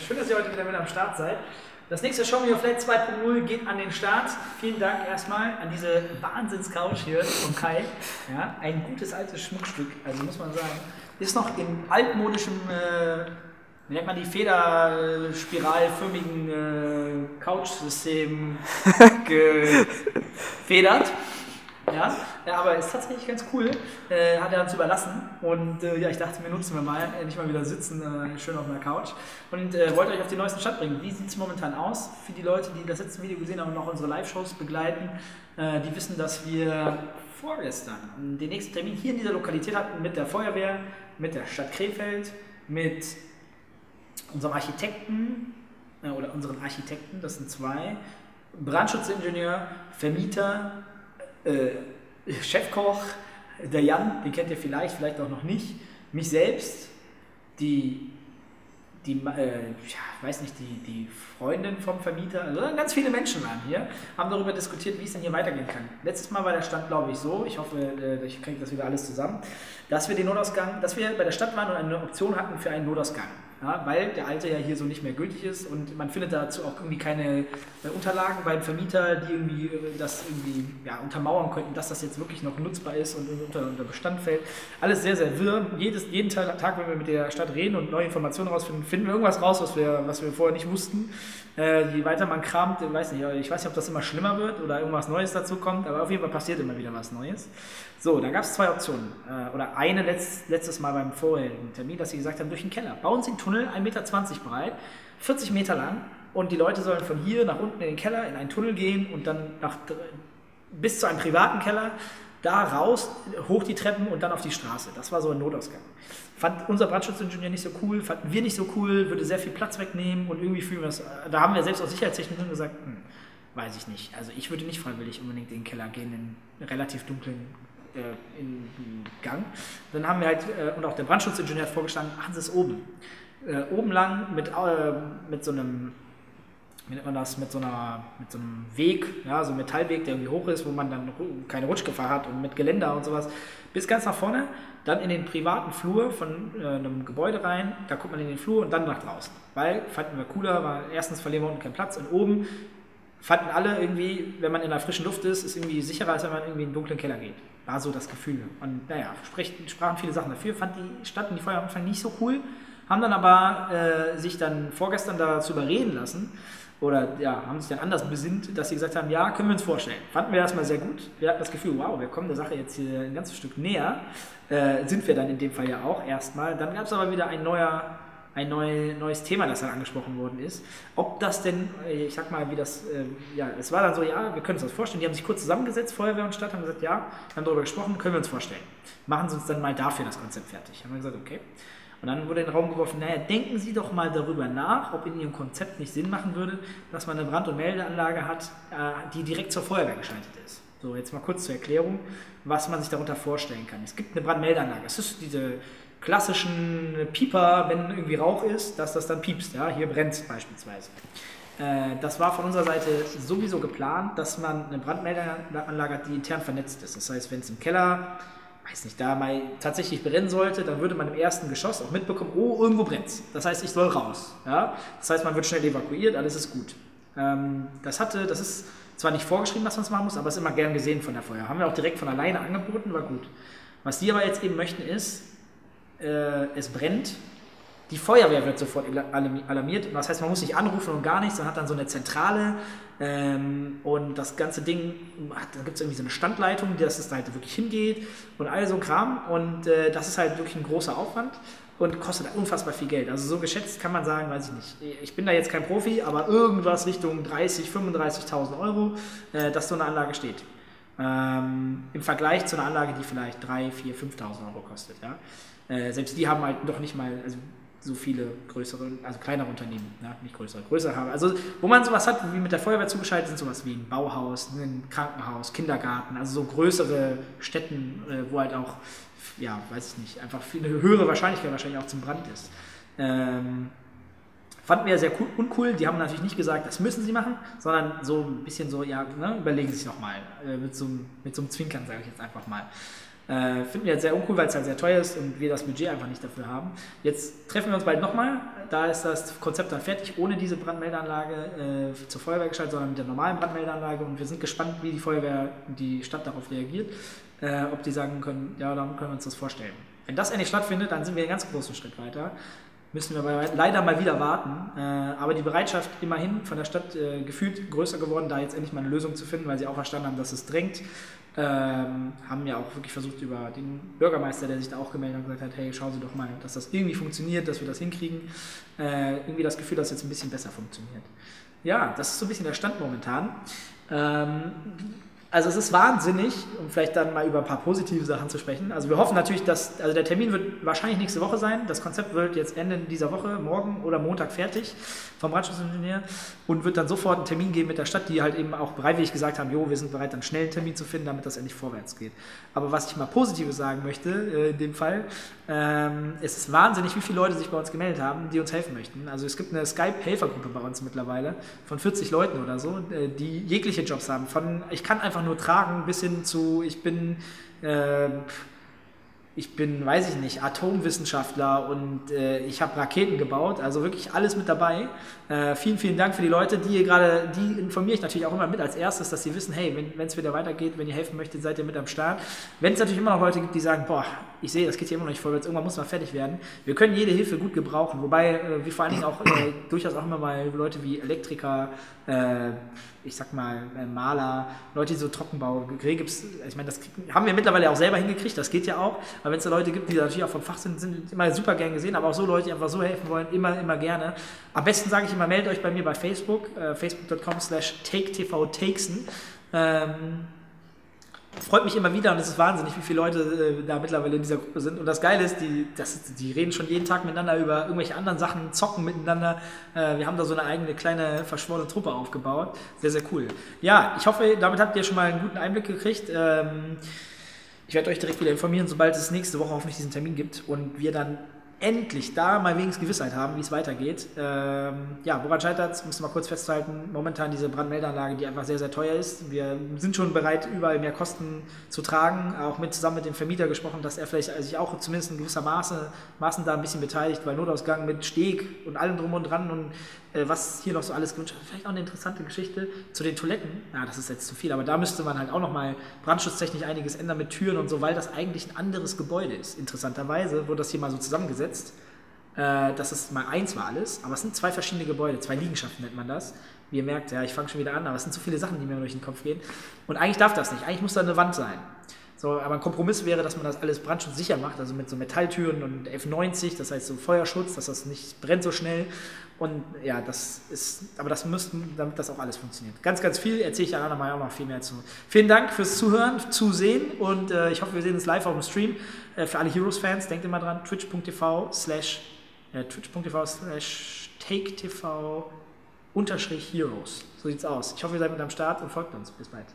Schön, dass ihr heute wieder mit am Start seid. Das nächste Show Me Your Flat 2.0 geht an den Start. Vielen Dank erstmal an diese Wahnsinns-Couch hier von Kai. Ja, ein gutes altes Schmuckstück, also muss man sagen. Ist noch in altmodischem, wie nennt man die, federspiralförmigen Couch-System gefedert. Ja, aber ist tatsächlich ganz cool, hat er uns überlassen und ja, ich dachte, wir nutzen wir mal, nicht mal wieder sitzen, schön auf einer Couch und wollte euch auf den neuesten Stand bringen. Wie sieht es momentan aus? Für die Leute, die das letzte Video gesehen haben und noch unsere Live-Shows begleiten, die wissen, dass wir vorgestern den nächsten Termin hier in dieser Lokalität hatten mit der Feuerwehr, mit der Stadt Krefeld, mit unserem Architekten oder unseren Architekten, das sind zwei, Brandschutzingenieur, Vermieter, Chefkoch, der Jan, den kennt ihr vielleicht auch noch nicht, mich selbst, die Freundin vom Vermieter, also ganz viele Menschen waren hier, haben darüber diskutiert, wie es denn hier weitergehen kann. Letztes Mal war der Stand, glaube ich, so, ich hoffe, ich kriege das wieder alles zusammen, dass wir bei der Stadt waren und eine Option hatten für einen Notausgang. Ja, weil der alte ja hier so nicht mehr gültig ist und man findet dazu auch irgendwie keine Unterlagen beim Vermieter, die irgendwie das irgendwie untermauern könnten, dass das jetzt wirklich noch nutzbar ist und unter Bestand fällt. Alles sehr, sehr wirr. Jeden Tag, wenn wir mit der Stadt reden und neue Informationen rausfinden, finden wir irgendwas raus, was wir vorher nicht wussten. Je weiter man kramt, ich weiß nicht, ob das immer schlimmer wird oder irgendwas Neues dazu kommt, aber auf jeden Fall passiert immer wieder was Neues. So, dann gab es zwei Optionen. Oder eine letztes Mal beim vorherigen Termin, dass sie gesagt haben, durch den Keller. Bauen Sie einen Tunnel, 1,20 Meter breit, 40 Meter lang und die Leute sollen von hier nach unten in den Keller, in einen Tunnel gehen und dann bis zu einem privaten Keller, da raus, hoch die Treppen und dann auf die Straße. Das war so ein Notausgang. Fand unser Brandschutzingenieur nicht so cool, fanden wir nicht so cool, würde sehr viel Platz wegnehmen und irgendwie fühlen wir es, da haben wir selbst aus Sicherheitstechnik gesagt, weiß ich nicht. Also ich würde nicht freiwillig unbedingt in den Keller gehen, in relativ dunklen in Gang. Dann haben wir halt, und auch der Brandschutzingenieur hat vorgeschlagen, machen Sie es oben. Oben lang mit so einem, wie nennt man das, mit so einem Weg, ja, so einem Metallweg, der irgendwie hoch ist, wo man dann keine Rutschgefahr hat und mit Geländer und sowas, bis ganz nach vorne, dann in den privaten Flur von einem Gebäude rein, da guckt man in den Flur und dann nach draußen. Weil, fanden wir cooler, weil erstens verlieren wir unten keinen Platz und oben fanden alle irgendwie, wenn man in der frischen Luft ist irgendwie sicherer, als wenn man irgendwie in den dunklen Keller geht. War so das Gefühl. Und naja, sprachen viele Sachen dafür, fand die Stadt und die Feuerwehr am Anfang nicht so cool, haben dann aber sich dann vorgestern dazu überreden lassen oder ja, haben sich dann anders besinnt, dass sie gesagt haben, ja, können wir uns vorstellen. Fanden wir erstmal sehr gut. Wir hatten das Gefühl, wow, wir kommen der Sache jetzt hier ein ganzes Stück näher. Sind wir dann in dem Fall ja auch erstmal. Dann gab es aber wieder ein neues Thema, das dann angesprochen worden ist. Ob das denn, ich sag mal, wie das, es war dann so, ja, wir können uns das vorstellen. Die haben sich kurz zusammengesetzt, Feuerwehr und Stadt, haben gesagt, ja, wir haben darüber gesprochen, können wir uns vorstellen. Machen Sie uns dann mal dafür das Konzept fertig. Haben wir gesagt, okay. Und dann wurde in den Raum geworfen, naja, denken Sie doch mal darüber nach, ob in Ihrem Konzept nicht Sinn machen würde, dass man eine Brand- und Meldeanlage hat, die direkt zur Feuerwehr geschaltet ist. So, jetzt mal kurz zur Erklärung, was man sich darunter vorstellen kann. Es gibt eine Brandmeldeanlage. Es ist diese klassischen Pieper, wenn irgendwie Rauch ist, dass das dann piepst. Ja? Hier brennt es beispielsweise. Das war von unserer Seite sowieso geplant, dass man eine Brandmeldeanlage hat, die intern vernetzt ist. Das heißt, wenn es im Keller, weiß nicht, da mal tatsächlich brennen sollte, dann würde man im ersten Geschoss auch mitbekommen, oh, irgendwo brennt es. Das heißt, ich soll raus. Ja? Das heißt, man wird schnell evakuiert, alles ist gut. Das ist zwar nicht vorgeschrieben, dass man es machen muss, aber es ist immer gern gesehen von der Feuerwehr. Haben wir auch direkt von alleine angeboten, war gut. Was die aber jetzt eben möchten ist, es brennt, die Feuerwehr wird sofort alarmiert. Das heißt, man muss nicht anrufen und gar nichts, sondern hat dann so eine Zentrale und das ganze Ding, da gibt es irgendwie so eine Standleitung, dass es da halt wirklich hingeht und all so ein Kram und das ist halt wirklich ein großer Aufwand und kostet unfassbar viel Geld. Also so geschätzt kann man sagen, weiß ich nicht, ich bin da jetzt kein Profi, aber irgendwas Richtung 30.000, 35.000 Euro, dass so eine Anlage steht. Im Vergleich zu einer Anlage, die vielleicht 3.000, 4.000, 5.000 Euro kostet. Ja? Selbst die haben halt noch nicht mal so viele kleinere Unternehmen, ja? Nicht größere haben. Also wo man sowas hat, wie mit der Feuerwehr zugeschaltet, sind sowas wie ein Bauhaus, ein Krankenhaus, Kindergarten, also so größere Städten, wo halt auch, ja, weiß ich nicht, einfach eine höhere Wahrscheinlichkeit wahrscheinlich auch zum Brand ist. Fanden wir sehr uncool, die haben natürlich nicht gesagt, das müssen sie machen, sondern so ein bisschen so, ja, ne, überlegen sie sich nochmal, mit so einem Zwinkern, sage ich jetzt einfach mal. Finden wir jetzt sehr uncool, weil es halt sehr teuer ist und wir das Budget einfach nicht dafür haben. Jetzt treffen wir uns bald nochmal. Da ist das Konzept dann fertig, ohne diese Brandmeldeanlage zur Feuerwehr geschaltet, sondern mit der normalen Brandmeldeanlage. Und wir sind gespannt, wie die Feuerwehr, die Stadt darauf reagiert. Ob die sagen können, ja, dann können wir uns das vorstellen. Wenn das endlich stattfindet, dann sind wir einen ganz großen Schritt weiter. Müssen wir aber leider mal wieder warten. Aber die Bereitschaft immerhin von der Stadt gefühlt größer geworden, da jetzt endlich mal eine Lösung zu finden, weil sie auch verstanden haben, dass es drängt. Haben ja auch wirklich versucht über den Bürgermeister, der sich da auch gemeldet hat und gesagt hat, hey, schauen Sie doch mal, dass das irgendwie funktioniert, dass wir das hinkriegen. Irgendwie das Gefühl, dass es jetzt ein bisschen besser funktioniert. Ja, das ist so ein bisschen der Stand momentan. Also es ist wahnsinnig, um vielleicht dann mal über ein paar positive Sachen zu sprechen. Also wir hoffen natürlich, also der Termin wird wahrscheinlich nächste Woche sein. Das Konzept wird jetzt Ende dieser Woche, morgen oder Montag fertig vom Brandschutzingenieur und wird dann sofort einen Termin geben mit der Stadt, die halt eben auch bereitwillig gesagt haben, jo, wir sind bereit, einen schnellen Termin zu finden, damit das endlich vorwärts geht. Aber was ich mal Positives sagen möchte, in dem Fall, es ist wahnsinnig, wie viele Leute sich bei uns gemeldet haben, die uns helfen möchten. Also es gibt eine Skype-Helfergruppe bei uns mittlerweile von 40 Leuten oder so, die jegliche Jobs haben. Von ich kann einfach nur tragen bis hin zu ich bin, weiß ich nicht, Atomwissenschaftler und ich habe Raketen gebaut, also wirklich alles mit dabei. Vielen, vielen Dank für die Leute, die informiere ich natürlich auch immer mit als erstes, dass sie wissen, hey, wenn es wieder weitergeht, wenn ihr helfen möchtet, seid ihr mit am Start. Wenn es natürlich immer noch Leute gibt, die sagen, boah, ich sehe, das geht hier immer noch nicht vorwärts, irgendwann muss man fertig werden. Wir können jede Hilfe gut gebrauchen, wobei wir vor allen Dingen auch durchaus auch immer mal Leute wie Elektriker, ich sag mal Maler, Leute, die so Trockenbau, gibt's, ich meine, das haben wir mittlerweile auch selber hingekriegt, das geht ja auch, aber wenn es da Leute gibt, die natürlich auch vom Fach sind immer super gern gesehen, aber auch so Leute, die einfach so helfen wollen, immer gerne. Am besten sage ich immer, meldet euch bei mir bei Facebook, facebook.com/taketvtakesen. Freut mich immer wieder und es ist wahnsinnig, wie viele Leute da mittlerweile in dieser Gruppe sind. Und das Geile ist, die reden schon jeden Tag miteinander über irgendwelche anderen Sachen, zocken miteinander. Wir haben da so eine eigene kleine verschworene Truppe aufgebaut. Sehr, sehr cool. Ja, ich hoffe, damit habt ihr schon mal einen guten Einblick gekriegt. Ich werde euch direkt wieder informieren, sobald es nächste Woche hoffentlich diesen Termin gibt und wir dann endlich da mal wenigstens Gewissheit haben, wie es weitergeht. Ja, woran scheitert es? Müssen wir mal kurz festhalten. Momentan diese Brandmeldeanlage, die einfach sehr, sehr teuer ist. Wir sind schon bereit, überall mehr Kosten zu tragen. Auch zusammen mit dem Vermieter gesprochen, dass er vielleicht sich auch zumindest in gewisser Maßen da ein bisschen beteiligt, weil Notausgang mit Steg und allem drum und dran und was hier noch so alles gewünscht wird. Vielleicht auch eine interessante Geschichte zu den Toiletten. Ja, das ist jetzt zu viel, aber da müsste man halt auch nochmal brandschutztechnisch einiges ändern mit Türen und so, weil das eigentlich ein anderes Gebäude ist. Interessanterweise wurde das hier mal so zusammengesetzt. Dass es mal eins war alles, aber es sind zwei verschiedene Gebäude, zwei Liegenschaften nennt man das. Wie ihr merkt, ja, ich fange schon wieder an, aber es sind so viele Sachen, die mir durch den Kopf gehen. Und eigentlich darf das nicht, eigentlich muss da eine Wand sein. So, aber ein Kompromiss wäre, dass man das alles brandschutzsicher macht, also mit so Metalltüren und F90, das heißt so Feuerschutz, dass das nicht brennt so schnell. Und ja, aber das müssten, damit das auch alles funktioniert. Ganz, ganz viel erzähle ich dann andermal auch noch viel mehr zu. Vielen Dank fürs Zuhören, Zusehen und ich hoffe, wir sehen uns live auf dem Stream. Für alle Heroes-Fans, denkt immer dran, twitch.tv/takeTV_Heroes. So sieht's aus. Ich hoffe, ihr seid mit am Start und folgt uns. Bis bald.